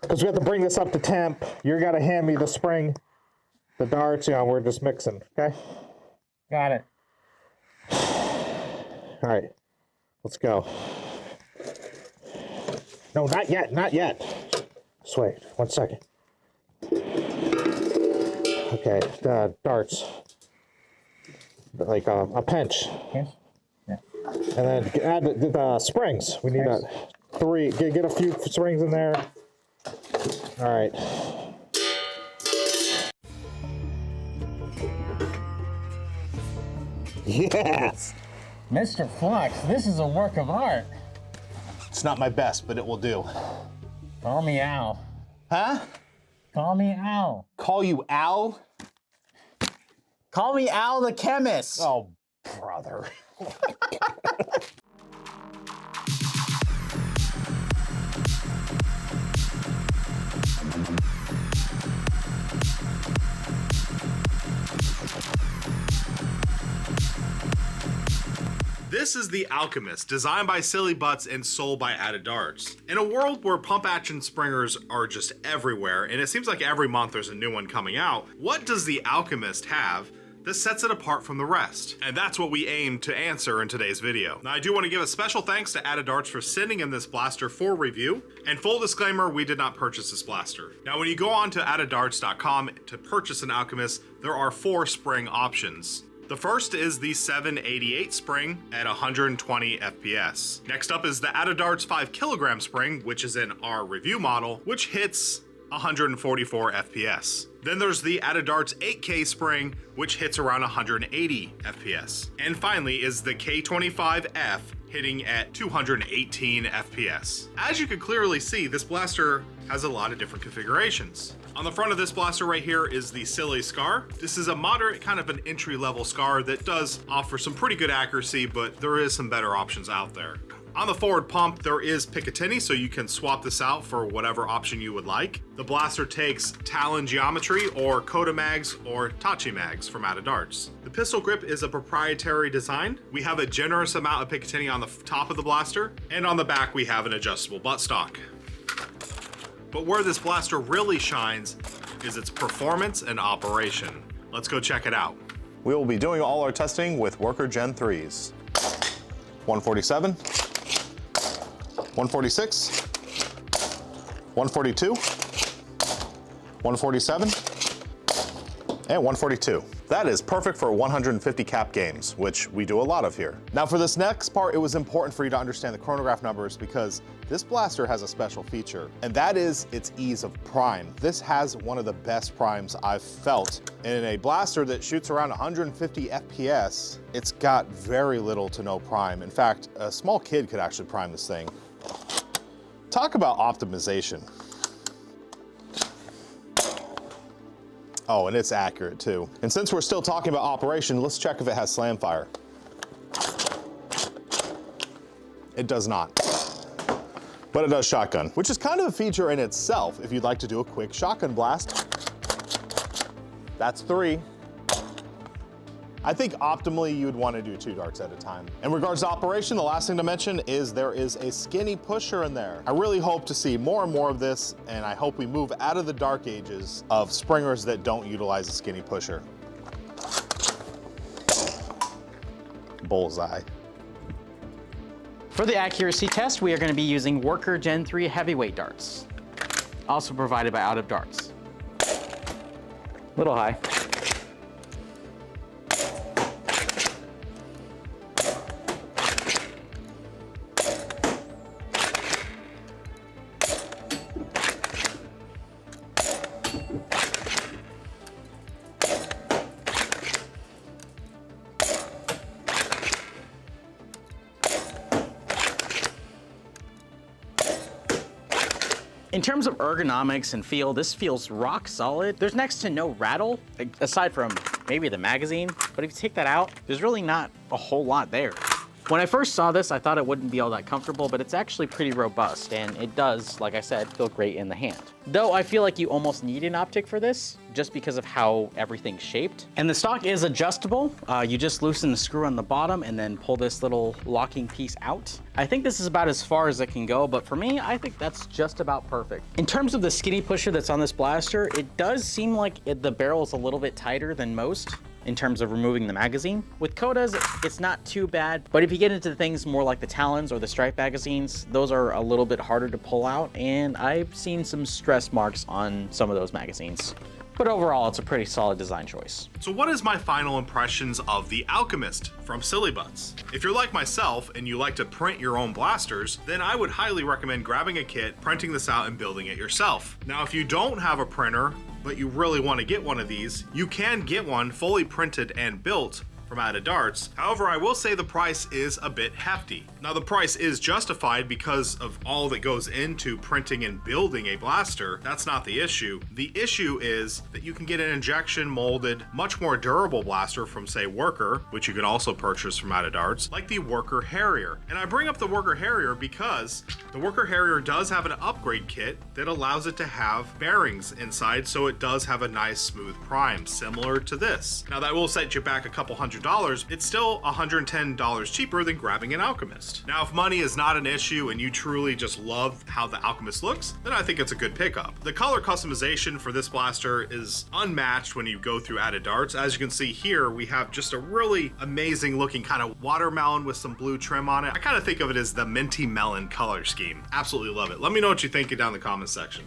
Because we have to bring this up to temp. You're gonna hand me the spring, the darts, we're just mixing, okay? Got it. All right, let's go. No, not yet, not yet. Just wait, 1 second. Okay, the darts. Like a pinch. Pinch? Yeah. And then add the springs. We need that 3. Get a few springs in there. All right. Yes! Mr. Flux, this is a work of art. It's not my best, but it will do. Call me Al. Huh? Call me Al. Call you Al? Call me Al the chemist. Oh, brother. This is the Alchemist, designed by Silly Butts and sold by Added Darts. In a world where pump action springers are just everywhere, and it seems like every month there's a new one coming out, what does the Alchemist have that sets it apart from the rest? And that's what we aim to answer in today's video. Now, I do want to give a special thanks to Added Darts for sending in this blaster for review. And full disclaimer, we did not purchase this blaster. Now, when you go on to addeddarts.com to purchase an Alchemist, there are 4 spring options. The first is the 788 spring at 120 FPS. Next up is the Added Darts 5 kilogram spring, which is in our review model, which hits 144 FPS. Then there's the Added Darts 8K spring, which hits around 180 FPS. And finally is the K25F, hitting at 218 FPS. As you can clearly see, this blaster has a lot of different configurations. On the front of this blaster right here is the Silly Scar. This is a moderate, kind of an entry-level scar that does offer some pretty good accuracy, but there is some better options out there. On the forward pump, there is Picatinny, so you can swap this out for whatever option you would like. The blaster takes Talon Geometry or Coda Mags or Tachi Mags from Added Darts. The pistol grip is a proprietary design. We have a generous amount of Picatinny on the top of the blaster, and on the back we have an adjustable buttstock. But where this blaster really shines is its performance and operation. Let's go check it out. We will be doing all our testing with Worker Gen 3s. 147, 146, 142, 147, and 142. That is perfect for 150 cap games, which we do a lot of here. Now for this next part, it was important for you to understand the chronograph numbers because this blaster has a special feature, and that is its ease of prime. This has one of the best primes I've felt. And in a blaster that shoots around 150 FPS, it's got very little to no prime. In fact, a small kid could actually prime this thing. Talk about optimization. Oh, and it's accurate too. And since we're still talking about operation, let's check if it has slam fire. It does not. But it does shotgun, which is kind of a feature in itself if you'd like to do a quick shotgun blast. That's 3. I think optimally you'd want to do 2 darts at a time. In regards to operation, the last thing to mention is there is a skinny pusher in there. I really hope to see more and more of this, and I hope we move out of the dark ages of springers that don't utilize a skinny pusher. Bullseye. For the accuracy test, we are going to be using Worker Gen 3 heavyweight darts, also provided by Out of Darts. Little high. In terms of ergonomics and feel, this feels rock solid. There's next to no rattle, aside from maybe the magazine, but if you take that out, there's really not a whole lot there. When I first saw this, I thought it wouldn't be all that comfortable, but it's actually pretty robust, and it does, like I said, feel great in the hand. Though I feel like you almost need an optic for this, just because of how everything's shaped. And the stock is adjustable. You just loosen the screw on the bottom and then pull this little locking piece out. I think this is about as far as it can go, but for me, I think that's just about perfect. In terms of the skinny pusher that's on this blaster, it does seem like the barrel is a little bit tighter than most in terms of removing the magazine. With Kodas, it's not too bad, but if you get into things more like the Talons or the Stripe magazines, those are a little bit harder to pull out, and I've seen some stress marks on some of those magazines. But overall, it's a pretty solid design choice. So what is my final impressions of the Alchemist from Silly Butts? If you're like myself and you like to print your own blasters, then I would highly recommend grabbing a kit, printing this out, and building it yourself. Now, if you don't have a printer, but you really want to get one of these, you can get one fully printed and built from Out of Darts. However, I will say the price is a bit hefty. Now, the price is justified because of all that goes into printing and building a blaster. That's not the issue. The issue is that you can get an injection molded, much more durable blaster from, say, Worker, which you can also purchase from Out of Darts, like the Worker Harrier. And I bring up the Worker Harrier because the Worker Harrier does have an upgrade kit that allows it to have bearings inside, so it does have a nice smooth prime, similar to this. Now, that will set you back a couple $100. It's still $110 cheaper than grabbing an Alchemist. Now, if money is not an issue and you truly just love how the Alchemist looks, then I think it's a good pickup. The color customization for this blaster is unmatched when you go through Out of Darts. As you can see here, we have just a really amazing looking kind of watermelon with some blue trim on it. I kind of think of it as the minty melon color scheme. Absolutely love it. Let me know what you think down in the comments section.